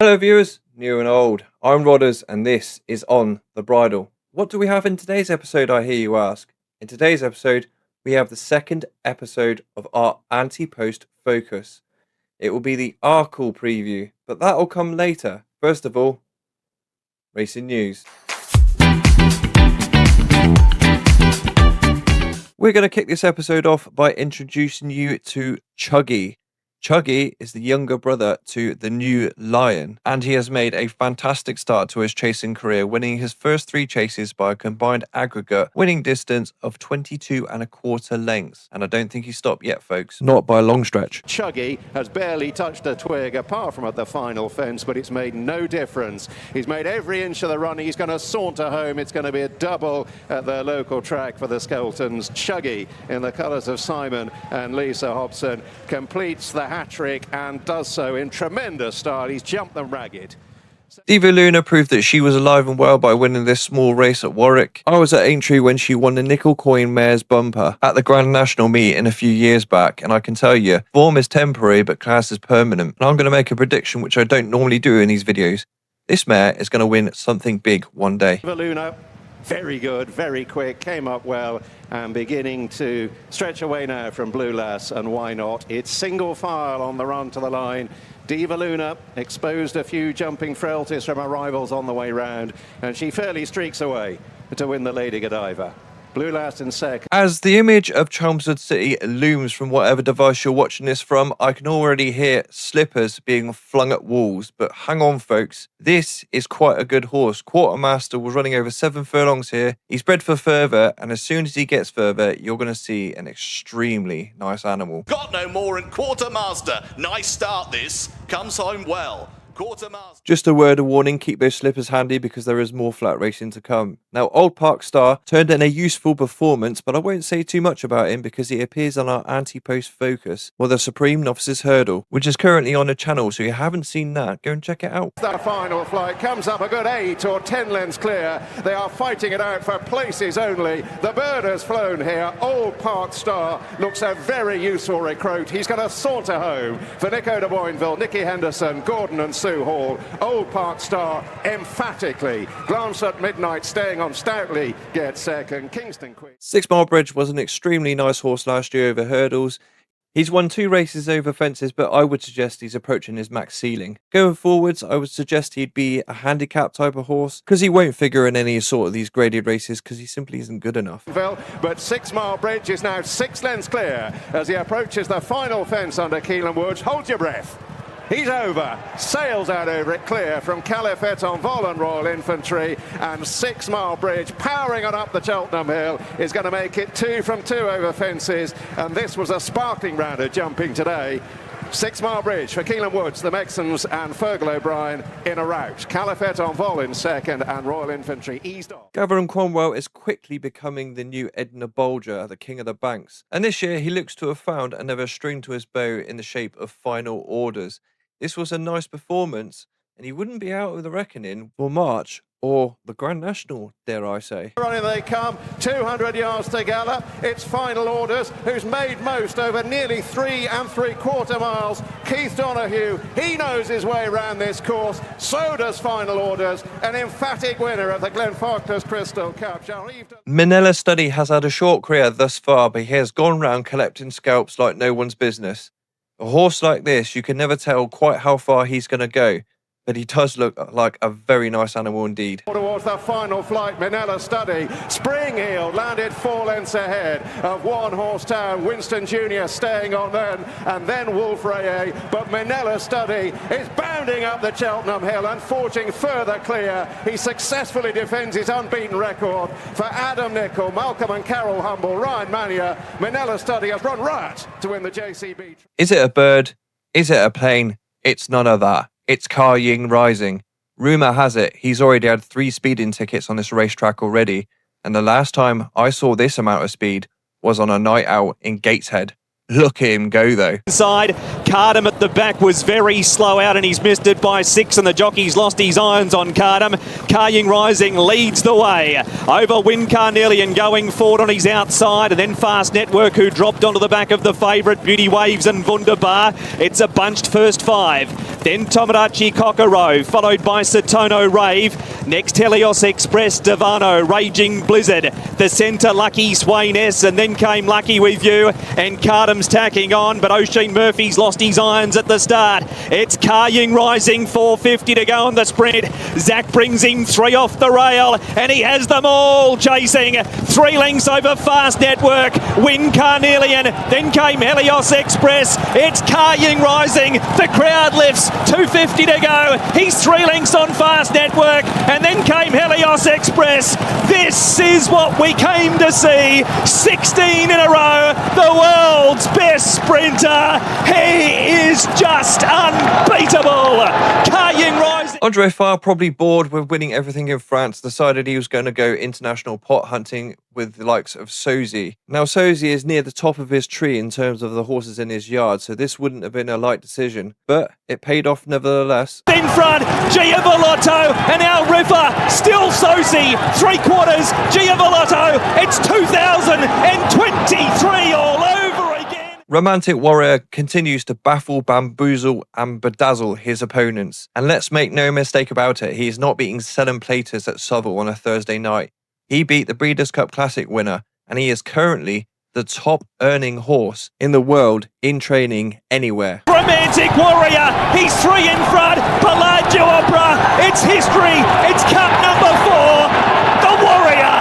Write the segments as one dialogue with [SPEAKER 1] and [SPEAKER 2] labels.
[SPEAKER 1] Hello viewers, new and old. I'm Rodders and this is On the Bridle. What do we have in today's episode, I hear you ask? In today's episode, we have the second episode of our anti-post focus. It will be the Arkle preview, but that will come later. First of all, racing news. We're going to kick this episode off by introducing you to Chuggy. Chuggy is the younger brother to the new Lion, and he has made a fantastic start to his chasing career, winning his first 3 chases by a combined aggregate winning distance of 22.25 lengths. And I don't think he stopped yet, folks. Not by a long stretch.
[SPEAKER 2] Chuggy has barely touched a twig apart from at the final fence, but it's made no difference. He's made every inch of the run. He's going to saunter home. It's going to be a double at the local track for the Skeltons. Chuggy, in the colours of Simon and Lisa Hobson, completes the hat-trick and does so in tremendous style. He's jumped them ragged.
[SPEAKER 1] Diva Luna proved that she was alive and well by winning this small race at Warwick. I was at Aintree when she won the nickel coin mare's bumper at the Grand National meet in a few years back, and I can tell you, form is temporary but class is permanent. And I'm going to make a prediction which I don't normally do in these videos. This mare is going to win something big one day.
[SPEAKER 2] Diva Luna, very good, very quick, came up well and beginning to stretch away now from Blue Lass, and why not? It's single file on the run to the line. Diva Luna exposed a few jumping frailties from her rivals on the way round, and she fairly streaks away to win the Lady Godiva. Blue Lass in second.
[SPEAKER 1] As the image of Chelmsford City looms from whatever device you're watching this from, I can already hear slippers being flung at walls. But hang on, folks. This is quite a good horse. Quartermaster was running over 7 furlongs here. He's bred for further, and as soon as he gets further, you're going to see an extremely nice animal.
[SPEAKER 3] Got no more in Quartermaster. Nice start this. Comes home well. Quartermaster.
[SPEAKER 1] Just a word of warning, keep those slippers handy because there is more flat racing to come. Now, Old Park Star turned in a useful performance, but I won't say too much about him because he appears on our anti-post focus, or the Supreme Novices Hurdle, which is currently on the channel, so if you haven't seen that, go and check it out.
[SPEAKER 2] The final flight comes up a good 8 or 10 lengths clear. They are fighting it out for places only. The bird has flown here. Old Park Star looks a very useful recruit. He's going to saunter home for Nico de Boinville, Nicky Henderson, Gordon and Sue Hall. Old Park Star emphatically. Glance at Midnight staying on stoutly, gets second. Kingston Quick.
[SPEAKER 1] 6 Mile Bridge was an extremely nice horse last year over hurdles. He's won 2 races over fences, but I would suggest he's approaching his max ceiling. Going forwards, I would suggest he'd be a handicap type of horse, because he won't figure in any sort of these graded races, because he simply isn't good enough.
[SPEAKER 2] But 6 Mile Bridge is now 6 lengths clear as he approaches the final fence under Keelan Woods. Hold your breath. He's over, sails out over it clear from Califet on Vol and Royal Infantry, and 6 Mile Bridge powering on up the Cheltenham Hill is going to make it 2 from 2 over fences, and this was a sparkling round of jumping today. 6 Mile Bridge for Keelan Woods, the Mexons and Fergal O'Brien in a rout. Califet on Vol in second and Royal Infantry eased off.
[SPEAKER 1] Gavin Cromwell is quickly becoming the new Edna Bolger, the king of the banks, and this year he looks to have found another string to his bow in the shape of Final Orders. This was a nice performance, and he wouldn't be out of the reckoning for March or the Grand National, dare I say.
[SPEAKER 2] Running they come, 200 yards to gallop. It's Final Orders, who's made most over nearly 3 3/4 miles. Keith Donoghue, he knows his way around this course. So does Final Orders, an emphatic winner of the Glenfarclas Crystal Cup.
[SPEAKER 1] Manila Study has had a short career thus far, but he has gone round collecting scalps like no one's business. A horse like this, you can never tell quite how far he's going to go, but he does look like a very nice animal indeed.
[SPEAKER 2] Towards the final flight, Manila Study, spring-heeled, landed 4 lengths ahead of One Horse Town, Winston Jr. staying on then, and then Wolf Raye, but Manila Study is bounding up the Cheltenham Hill and forging further clear. He successfully defends his unbeaten record for Adam Nicol, Malcolm and Carol Humble, Ryan Mania. Manila Study has run riot to win the JCB.
[SPEAKER 1] Is it a bird? Is it a plane? It's none of that. It's Car Ying Rising. Rumour has it he's already had 3 speeding tickets on this racetrack already, and the last time I saw this amount of speed was on a night out in Gateshead. Look at him go, though.
[SPEAKER 4] Inside, Cardham at the back was very slow out, and he's missed it by 6, and the jockey's lost his irons on Cardham. Car Ying Rising leads the way over Win Carnelian, going forward on his outside, and then Fast Network, who dropped onto the back of the favourite Beauty Waves and Wunderbar. It's a bunched first 5. then Tomodachi Kokoro, followed by Satono Rave. Next, Helios Express, Devano, Raging Blizzard. The centre, Lucky Swain S, and then came Lucky With You. And Cardam's tacking on, but O'Sheen Murphy's lost his irons at the start. It's Karying Rising, 450 to go on the sprint. Zach brings him 3 off the rail, and he has them all chasing. 3 lengths over Fast Network. Win Carnelian, then came Helios Express. It's Karying Rising. The crowd lifts, 250 to go. He's 3 lengths on Fast Network, and then came Helios Express. This is what we came to see. 16 in a row. The world's best sprinter. He is just unbeatable. Karying Rising.
[SPEAKER 1] Andre Farr, probably bored with winning everything in France, decided he was going to go international pot hunting with the likes of Sozi. Now, Sozi is near the top of his tree in terms of the horses in his yard, so this wouldn't have been a light decision, but it paid off nevertheless.
[SPEAKER 4] In front, Giavolotto, and our River, still Sozi, 3/4, Giavolotto. It's 2023 all over again.
[SPEAKER 1] Romantic Warrior continues to baffle, bamboozle and bedazzle his opponents. And let's make no mistake about it, he is not beating Selling Platers at Southwell on a Thursday night. He beat the Breeders' Cup Classic winner, and he is currently the top earning horse in the world in training anywhere.
[SPEAKER 4] Romantic Warrior, he's 3 in front, Bellagio Opera, it's history, it's cup number 4, the Warrior,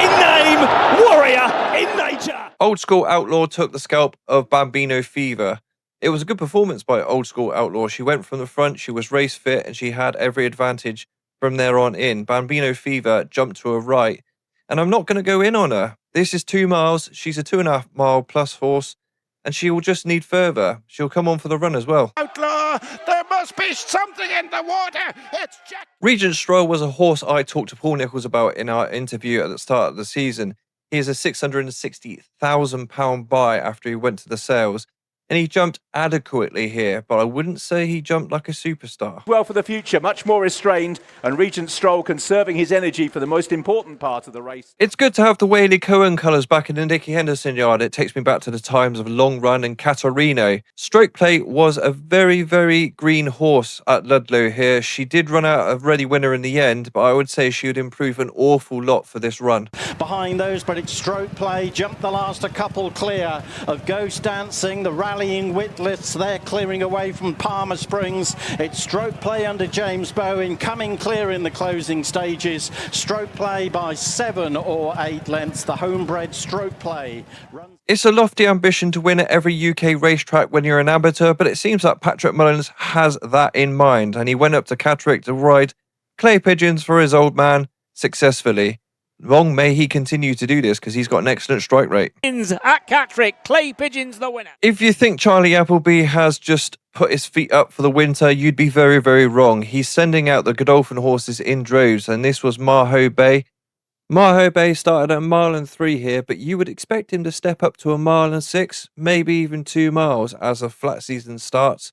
[SPEAKER 4] in name, Warrior in nature.
[SPEAKER 1] Old School Outlaw took the scalp of Bambino Fever. It was a good performance by Old School Outlaw. She went from the front, she was race fit, and she had every advantage from there on in. Bambino Fever jumped to her right, and I'm not going to go in on her. This is 2 miles. She's a 2.5 mile plus horse, and she will just need further. She'll come on for the run as well.
[SPEAKER 2] Outlaw, there must be something in the water. It's Jack.
[SPEAKER 1] Regent Stroll was a horse I talked to Paul Nicholls about in our interview at the start of the season. He is a £660,000 buy after he went to the sales, and he jumped adequately here, but I wouldn't say he jumped like a superstar.
[SPEAKER 5] Well for the future, much more restrained, and Regent Stroll conserving his energy for the most important part of the race.
[SPEAKER 1] It's good to have the Whaley Cohen colours back in the Nicky Henderson yard. It takes me back to the times of Long Run and Catarino. Stroke Play was a very, very green horse at Ludlow here. She did run out a ready winner in the end, but I would say she would improve an awful lot for this run.
[SPEAKER 6] Behind those, but it's Stroke Play, jumped the last a couple clear of Ghost Dancing, the rallying Witless, they're clearing away from Palmer Springs. It's Stroke Play under James Bowen, coming clear in the closing stages. Stroke Play by 7 or 8 lengths, the homebred Stroke Play runs.
[SPEAKER 1] It's a lofty ambition to win at every UK racetrack when you're an amateur, but it seems like Patrick Mullins has that in mind, and he went up to Catterick to ride Clay Pigeons for his old man successfully. Long may he continue to do this because he's got an excellent strike rate.
[SPEAKER 7] At Catterick, Clay Pigeons the winner.
[SPEAKER 1] If you think Charlie Appleby has just put his feet up for the winter, you'd be very, very wrong. He's sending out the Godolphin horses in droves, and this was Maho Bay. Maho Bay started at 1 mile and 3 here, but you would expect him to step up to 1 mile and 6, maybe even 2 miles as a flat season starts.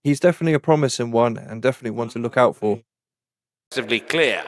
[SPEAKER 1] He's definitely a promising one, and definitely one to look out for.
[SPEAKER 8] Clear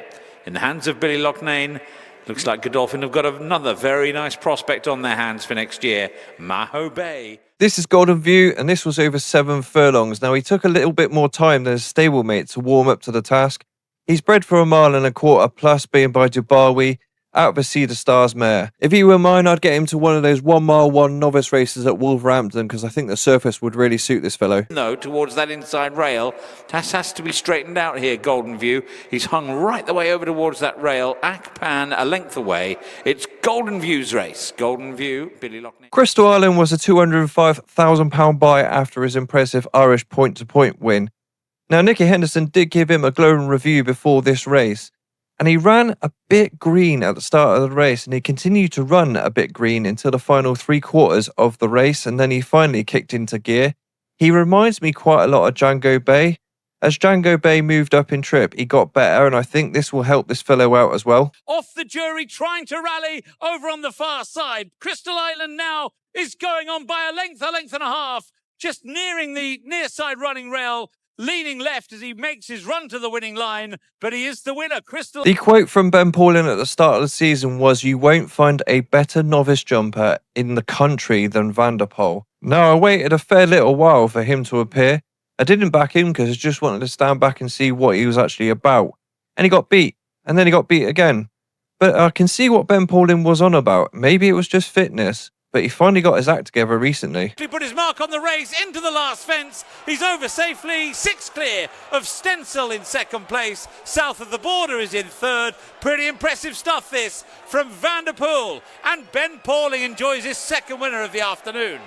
[SPEAKER 8] in the hands of Billy Loughnane. Looks like Godolphin have got another very nice prospect on their hands for next year, Maho Bay.
[SPEAKER 1] This is Golden View, and this was over 7 furlongs. Now, he took a little bit more time than his stablemate to warm up to the task. He's bred for 1 mile and a quarter plus, being by Dubawi, out of a Cedar Stars mare. If he were mine, I'd get him to one of those 1 mile 1 novice races at Wolverhampton, because I think the surface would really suit this fellow.
[SPEAKER 8] No, towards that inside rail. That has to be straightened out here, Golden View. He's hung right the way over towards that rail. Akpan a length away. It's Golden View's race. Golden View, Billy Loughnane.
[SPEAKER 1] Crystal Island was a £205,000 buy after his impressive Irish point-to-point win. Now, Nicky Henderson did give him a glowing review before this race, and he ran a bit green at the start of the race, and he continued to run a bit green until the final 3/4 of the race, and then he finally kicked into gear. He reminds me quite a lot of Django Bay. As Django Bay moved up in trip, he got better, and I think this will help this fellow out as well.
[SPEAKER 7] Off the jury, trying to rally over on the far side. Crystal Island now is going on by a length and a half, just nearing the near side running rail, leaning left as he makes his run to the winning line, but he is the winner. Crystal.
[SPEAKER 1] The quote from Ben Paulin at the start of the season was, "You won't find a better novice jumper in the country than Vanderpoel." Now, I waited a fair little while for him to appear, I didn't back him because I just wanted to stand back and see what he was actually about. And he got beat. And then he got beat again. But I can see what Ben Pauling was on about. Maybe it was just fitness. But he finally got his act together recently.
[SPEAKER 7] He put his mark on the race into the last fence. He's over safely, 6 clear of Stencil in second place. South of the Border is in third. Pretty impressive stuff this from Van der Poel. And Ben Pauling enjoys his second winner of the afternoon.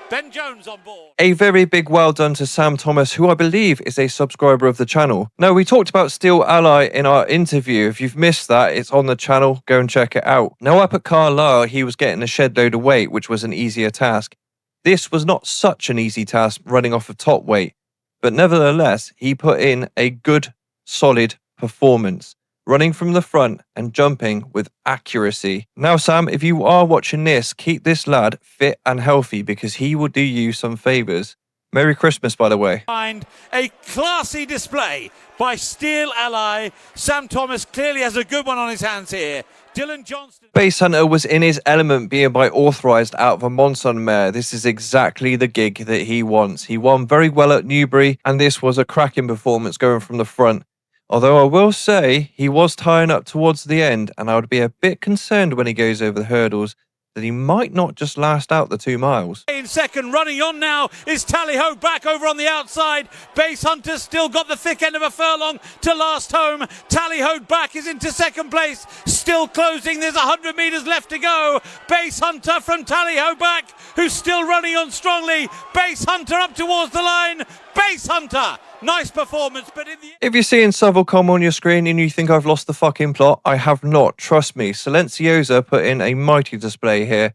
[SPEAKER 7] Ben Jones on board.
[SPEAKER 1] A very big well done to Sam Thomas, who I believe is a subscriber of the channel. Now, we talked about Steel Ally in our interview. If you've missed that, it's on the channel. Go and check it out. Now, up at Carlisle, he was getting a shed load of weight, which was an easier task. This was not such an easy task running off of top weight, but nevertheless, he put in a good, solid performance, running from the front and jumping with accuracy. Now, Sam, if you are watching this, keep this lad fit and healthy because he will do you some favours. Merry Christmas, by the way.
[SPEAKER 7] Find a classy display by Steel Ally. Sam Thomas clearly has a good one on his hands here. Dylan Johnston.
[SPEAKER 1] Base Hunter was in his element being by authorised out of a Monson mare. This is exactly the gig that he wants. He won very well at Newbury and this was a cracking performance going from the front. Although I will say he was tying up towards the end and I would be a bit concerned when he goes over the hurdles that he might not just last out the 2 miles.
[SPEAKER 7] In second, running on now is Tally-Ho back over on the outside. Base Hunter still got the thick end of a furlong to last home. Tally-Ho back is into second place, still closing. There's 100 metres left to go. Base Hunter from Tally-Ho back, who's still running on strongly. Base Hunter up towards the line. Base Hunter, nice performance, but in the...
[SPEAKER 1] If you're seeing Savile come on your screen and you think I've lost the fucking plot, I have not. Trust me, Silenciosa put in a mighty display here.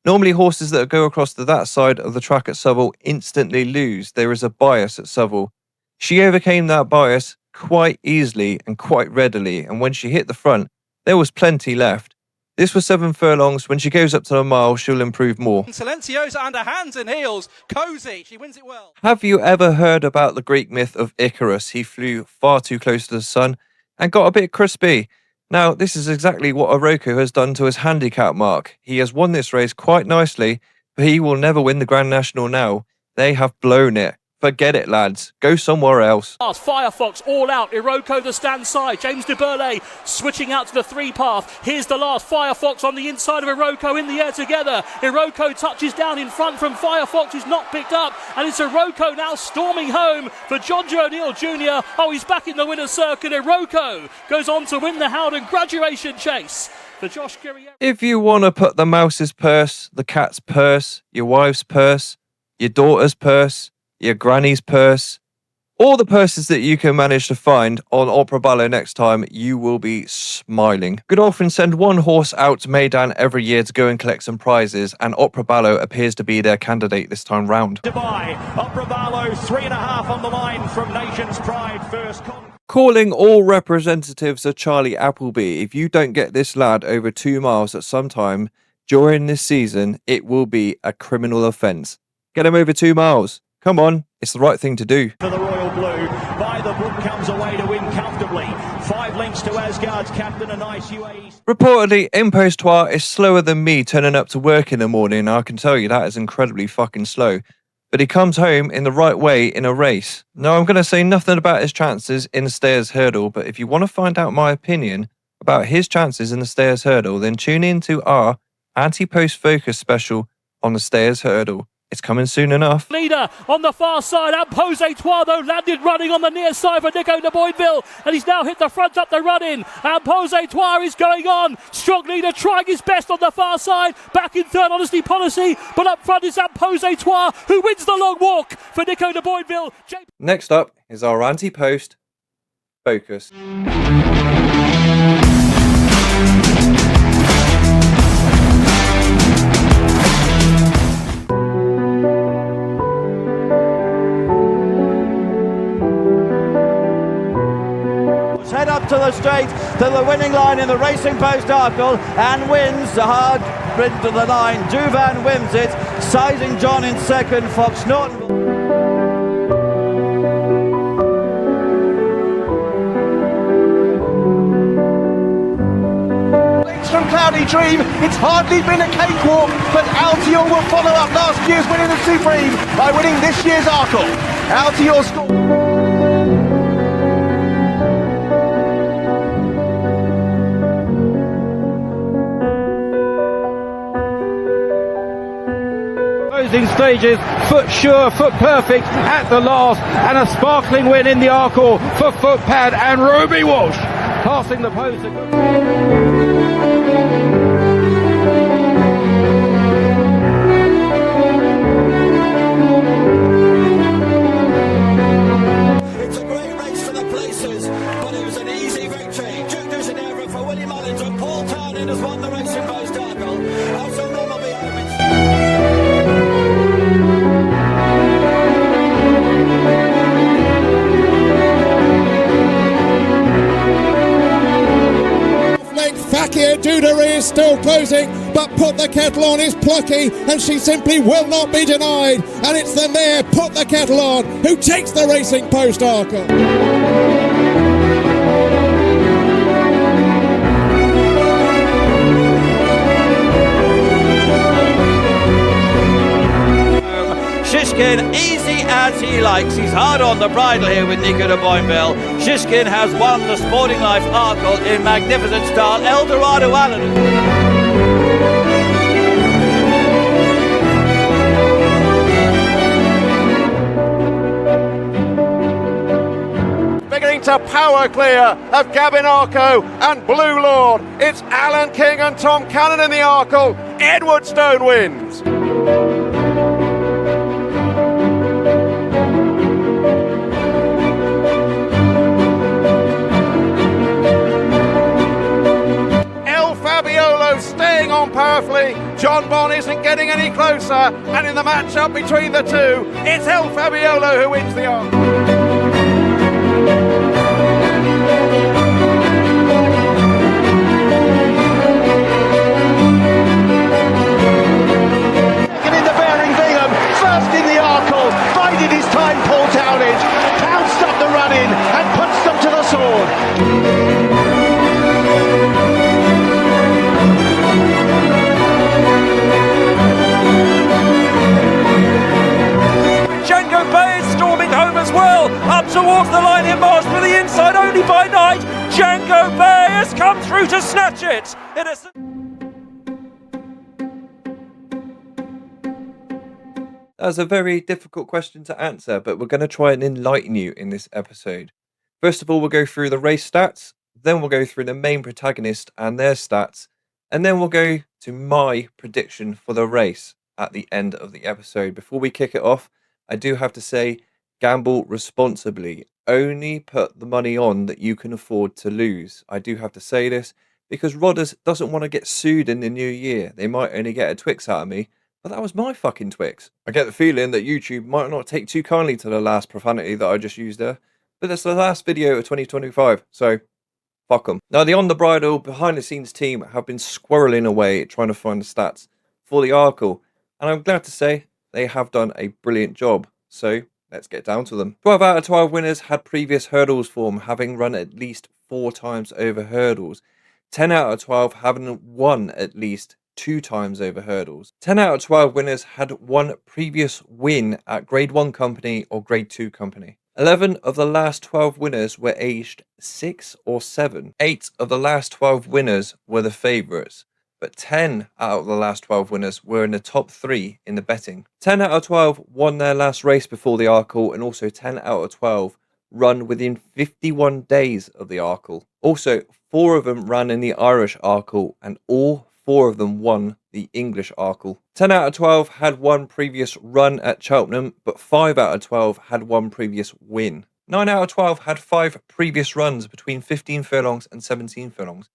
[SPEAKER 1] Normally horses that go across to that side of the track at Savile instantly lose. There is a bias at Savile. She overcame that bias quite easily and quite readily, and when she hit the front, there was plenty left. This was 7 furlongs. When she goes up to the mile, she'll improve more.
[SPEAKER 9] Silenciosa under hands and heels. Cozy. She wins it well.
[SPEAKER 1] Have you ever heard about the Greek myth of Icarus? He flew far too close to the sun and got a bit crispy. Now, this is exactly what Iroko has done to his handicap mark. He has won this race quite nicely, but he will never win the Grand National now. They have blown it. Forget it, lads. Go somewhere else.
[SPEAKER 10] Firefox all out. Iroko the stand side. James de Burley switching out to the 3 path. Here's the last. Firefox on the inside of Iroko in the air together. Iroko touches down in front from Firefox, who's not picked up. And it's Iroko now storming home for John Joe O'Neill Jr. Oh, he's back in the winner's circuit. Iroko goes on to win the Howden graduation chase for Josh Guerriero.
[SPEAKER 1] If you want to put the mouse's purse, the cat's purse, your wife's purse, your daughter's purse, your granny's purse, all the purses that you can manage to find on Opera Ballo next time, you will be smiling. Godolphin send one horse out to Meydan every year to go and collect some prizes, and Opera Ballo appears to be their candidate this time round.
[SPEAKER 4] Dubai, Opera Ballo 3.5 on the line from Nation's Pride first.
[SPEAKER 1] Calling all representatives of Charlie Appleby. If you don't get this lad over 2 miles at some time during this season, it will be a criminal offence. Get him over 2 miles. Come on, it's the right thing to do.
[SPEAKER 4] For the Royal Blue, by the book comes away to win comfortably. 5 lengths to Asgard's captain, a nice UAE.
[SPEAKER 1] Reportedly, Impostoire is slower than me turning up to work in the morning. I can tell you that is incredibly fucking slow. But he comes home in the right way in a race. Now, I'm going to say nothing about his chances in the Stayers Hurdle, but if you want to find out my opinion about his chances in the Stayers Hurdle, then tune in to our anti-post focus special on the Stayers Hurdle. It's coming soon enough.
[SPEAKER 10] Leader on the far side, Impostoire though landed running on the near side for Nico de Boinville, and he's now hit the front up the run-in. Impostoire is going on. Strong leader trying his best on the far side. Back in third, Honesty Policy, but up front is Impostoire, who wins the long walk for Nico de Boinville.
[SPEAKER 1] Next up is our anti-post focus.
[SPEAKER 11] Head up to the straight, to the winning line in the Racing Post Arkle, and wins the hard sprint to the line. Duvan wins it, Sizing John in second, Fox Norton.
[SPEAKER 5] From Cloudy Dream, it's hardly been a cakewalk, but Altior will follow up last year's winning of Supreme by winning this year's Arkle. Out to your score.
[SPEAKER 11] Closing stages, foot sure, foot perfect at the last, and a sparkling win in the Arkle for Footpad and Ruby Walsh passing the post.
[SPEAKER 12] It's a great race for the placers, but it was an easy victory. Juniors in error for Willie Mullins, and Paul Townend has won the race in Post Arkle. Also, none will be home.
[SPEAKER 13] Fakir Dudery is still closing, but Put the Kettle On is plucky, and she simply will not be denied. And it's the mare Put the Kettle On who takes the Racing Post Arkle.
[SPEAKER 11] Shishkin, easy as he likes. He's hard on the bridle here with Nico de Boinville. Shishkin has won the Sporting Life Arkle in magnificent style. Eldorado Allen.
[SPEAKER 2] Beginning to power clear of Gavin Arco and Blue Lord. It's Alan King and Tom Cannon in the Arkle. Edwardstone wins. Staying on powerfully. John Bon isn't getting any closer, and in the match-up between the two, it's El Fabiolo who wins the Arkle.
[SPEAKER 5] In the bearing Bingham, first in the Arkle, bided his time, Paul Townend, pounced up the run-in and puts them to the sword.
[SPEAKER 10] Django Bay is storming home as well. Up towards the line in Marsh for the inside only by night. Django Bay has come through to snatch it.
[SPEAKER 1] That was a very difficult question to answer, but we're going to try and enlighten you in this episode. First of all, we'll go through the race stats, then we'll go through the main protagonist and their stats, and then we'll go to my prediction for the race at the end of the episode. Before we kick it off, I do have to say, gamble responsibly. Only put the money on that you can afford to lose. I do have to say this because Rodders doesn't want to get sued in the new year. They might only get a Twix out of me, but that was my fucking Twix. I get the feeling that YouTube might not take too kindly to the last profanity that I just used there, but it's the last video of 2025, so fuck them. Now, the On The Bridle behind the scenes team have been squirreling away trying to find the stats for the Arkle, and I'm glad to say they have done a brilliant job, so let's get down to them. 12 out of 12 winners had previous hurdles form, having run at least 4 times over hurdles. 10 out of 12 having won at least 2 times over hurdles. 10 out of 12 winners had one previous win at Grade 1 company or Grade 2 company. 11 of the last 12 winners were aged 6 or 7. 8 of the last 12 winners were the favourites. But 10 out of the last 12 winners were in the top 3 in the betting. 10 out of 12 won their last race before the Arkle, and also 10 out of 12 run within 51 days of the Arkle. Also, 4 of them ran in the Irish Arkle, and all 4 of them won the English Arkle. 10 out of 12 had one previous run at Cheltenham, but 5 out of 12 had one previous win. 9 out of 12 had 5 previous runs between 15 furlongs and 17 furlongs,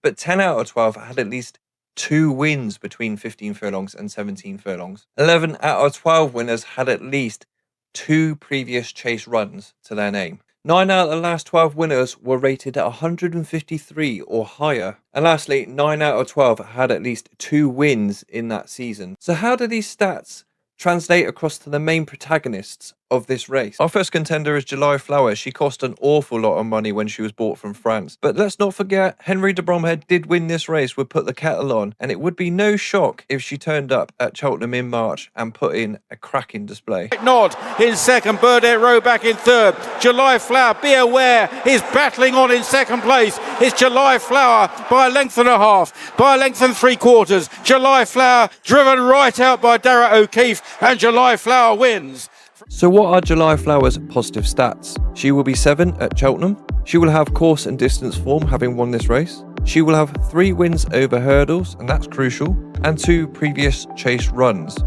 [SPEAKER 1] but 10 out of 12 had at least 2 wins between 15 furlongs and 17 furlongs. 11 out of 12 winners had at least 2 previous chase runs to their name. 9 out of the last 12 winners were rated at 153 or higher. And lastly, 9 out of 12 had at least 2 wins in that season. So how do these stats translate across to the main protagonists of this race. Our first contender is July Flower. She cost an awful lot of money when she was bought from France. But let's not forget, Henry de Bromhead did win this race, would put the kettle on, and it would be no shock if she turned up at Cheltenham in March and put in a cracking display.
[SPEAKER 14] Nod in second, Burdett Row back in third. July Flower, be aware, is battling on in second place. It's July Flower by a length and a half, by a length and 3/4. July Flower driven right out by Darragh O'Keefe, and July Flower wins.
[SPEAKER 1] So what are July Flower's positive stats? She will be 7 at Cheltenham. She will have course and distance form, having won this race. She will have 3 wins over hurdles, and that's crucial, and 2 previous chase runs.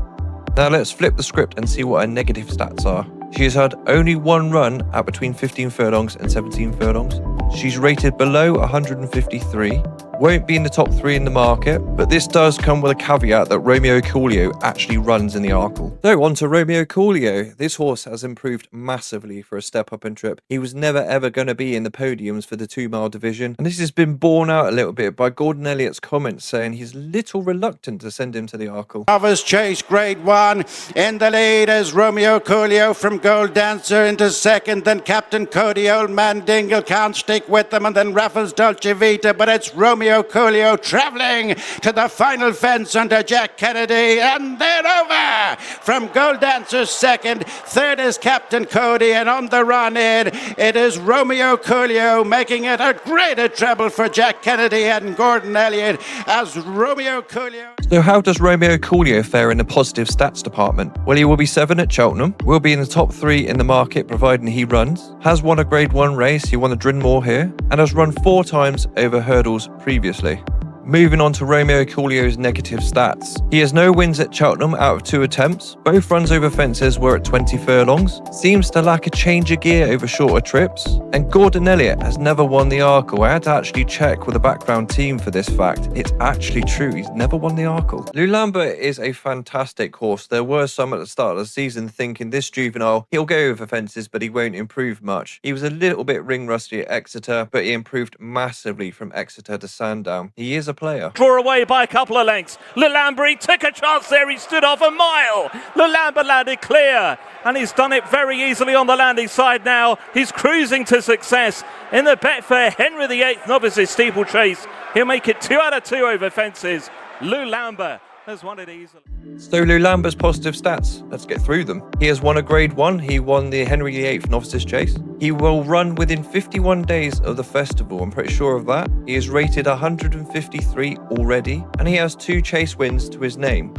[SPEAKER 1] Now let's flip the script and see what her negative stats are. She has had only 1 run at between 15 furlongs and 17 furlongs. She's rated below 153. Won't be in the top 3 in the market, but this does come with a caveat that Romeo Coolio actually runs in the Arkle. So on to Romeo Coolio. This horse has improved massively for a step up and trip. He was never ever going to be in the podiums for the 2-mile division, and this has been borne out a little bit by Gordon Elliott's comments saying he's a little reluctant to send him to the Arkle.
[SPEAKER 14] Novice Chase Grade 1 in the lead is Romeo Coolio from Gold Dancer into second, then Captain Cody, Old Man Dingle can't stick with them, and then Raffles Dolce Vita, but it's Romeo Coolio travelling to the final fence under Jack Kennedy, and they're over from Gold Dancer second. Third is Captain Cody, and on the run in it is Romeo Coolio, making it a greater treble for Jack Kennedy and Gordon Elliott as Romeo Coolio.
[SPEAKER 1] So how does Romeo Coolio fare in the positive stats department? Well, he will be 7 at Cheltenham, will be in the top 3 in the market providing he runs, has won a Grade 1 race, he won the Dryn Mor here, and has run 4 times over hurdles previously. Moving on to Romeo Coolio's negative stats. He has no wins at Cheltenham out of 2 attempts. Both runs over fences were at 20 furlongs. Seems to lack a change of gear over shorter trips. And Gordon Elliott has never won the Arkle. I had to actually check with a background team for this fact. It's actually true. He's never won the Arkle. Lou Lambert is a fantastic horse. There were some at the start of the season thinking this juvenile, he'll go over fences, but he won't improve much. He was a little bit ring rusty at Exeter, but he improved massively from Exeter to Sandown. He is a player.
[SPEAKER 10] Draw away by a couple of lengths. Le Lambert took a chance there. He stood off a mile. Le Lambert landed clear, and he's done it very easily on the landing side now. He's cruising to success in the Betfair Henry VIII Novices Steeplechase. He'll make it 2 out of 2 over fences. Lou Lambert has won it easily.
[SPEAKER 1] So Lou Lambert's positive stats, let's get through them. He has won a Grade 1, he won the Henry VIII Novices Chase. He will run within 51 days of the festival, I'm pretty sure of that. He is rated 153 already, and he has 2 chase wins to his name.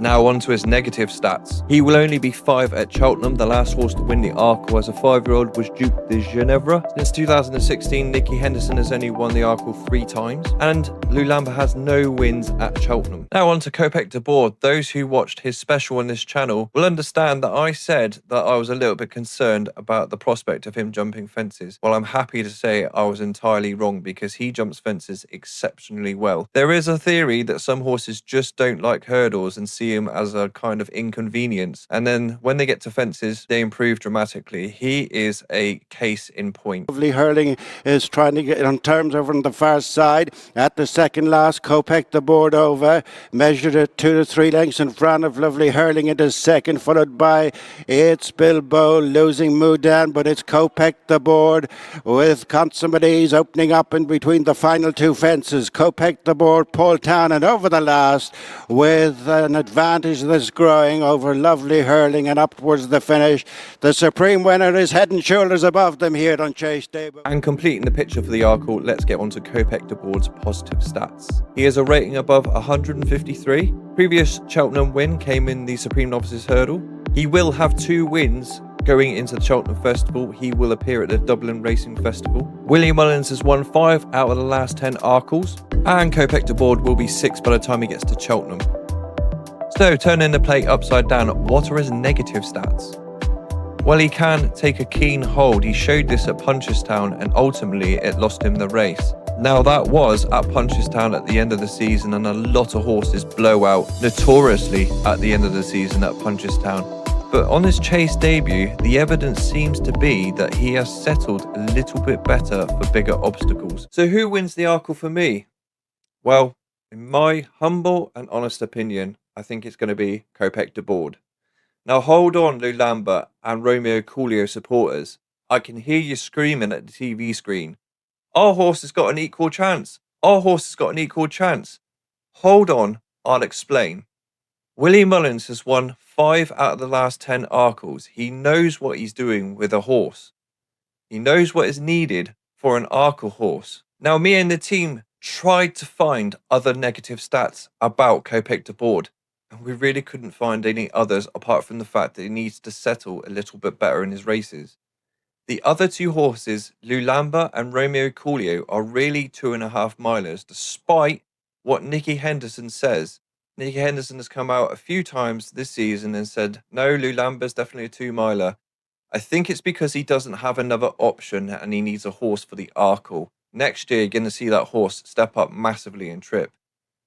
[SPEAKER 1] Now on to his negative stats. He will only be 5 at Cheltenham. The last horse to win the Arkle as a 5-year-old was Duke de Ginevra. Since 2016, Nicky Henderson has only won the Arkle 3 times, and Lou Lambert has no wins at Cheltenham. Now on to Kopek de Board. Those who watched his special on this channel will understand that I said that I was a little bit concerned about the prospect of him jumping fences. Well, I'm happy to say I was entirely wrong because he jumps fences exceptionally well. There is a theory that some horses just don't like hurdles and see him as a kind of inconvenience, and then when they get to fences they improve dramatically. He is a case in point.
[SPEAKER 14] Lovely Hurling is trying to get on terms over on the far side at the second last. Kopek the board over, measured at 2 to 3 lengths in front of Lovely Hurling into second, followed by It's Bilbo losing Mudan, but it's Kopek the board with consummate ease opening up in between the final 2 fences. Kopek the board, Paul Town, and over the last with an advantage that's growing over Lovely Hurling and up towards the finish. The supreme winner is head and shoulders above them here on Chase Stable.
[SPEAKER 1] And completing the picture for the Arkle, let's get on to Kopek de Board's positive stats. He has a rating above 153. Previous Cheltenham win came in the Supreme Novices Hurdle. He will have 2 wins going into the Cheltenham Festival. He will appear at the Dublin Racing Festival. William Mullins has won 5 out of the last 10 Arkles, and Kopek de Board will be 6 by the time he gets to Cheltenham. So, turning the plate upside down, what are his negative stats? Well, he can take a keen hold. He showed this at Punchestown, and ultimately it lost him the race. Now, that was at Punchestown at the end of the season, and a lot of horses blow out notoriously at the end of the season at Punchestown. But on his chase debut, the evidence seems to be that he has settled a little bit better for bigger obstacles. So who wins the Arkle for me? Well, in my humble and honest opinion, I think it's going to be Kopek de Board. Now hold on, Lou Lambert and Romeo Coolio supporters. I can hear you screaming at the TV screen. Our horse has got an equal chance. Our horse has got an equal chance. Hold on, I'll explain. Willie Mullins has won 5 out of the last 10 Arkles. He knows what he's doing with a horse. He knows what is needed for an Arkle horse. Now, me and the team tried to find other negative stats about Kopek de Board, and we really couldn't find any others apart from the fact that he needs to settle a little bit better in his races. The other 2 horses, Lou Lambert and Romeo Coolio, are really 2.5 milers, despite what Nicky Henderson says. Nicky Henderson has come out a few times this season and said, no, Lou Lambert's definitely a 2 miler. I think it's because he doesn't have another option and he needs a horse for the Arkle. Next year, you're going to see that horse step up massively in trip.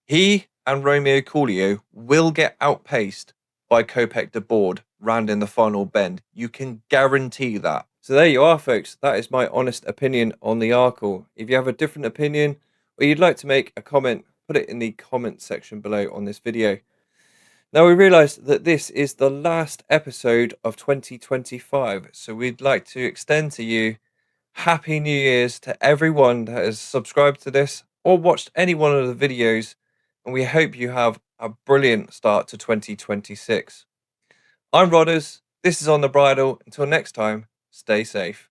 [SPEAKER 1] He and Romeo Coolio will get outpaced by Kopek de Board round in the final bend. You can guarantee that. So there you are, folks. That is my honest opinion on the Arkle. If you have a different opinion or you'd like to make a comment, put it in the comment section below on this video. Now, we realised that this is the last episode of 2025, so we'd like to extend to you Happy New Year's to everyone that has subscribed to this or watched any one of the videos, and we hope you have a brilliant start to 2026. I'm Rodders, this is On The Bridle. Until next time, stay safe.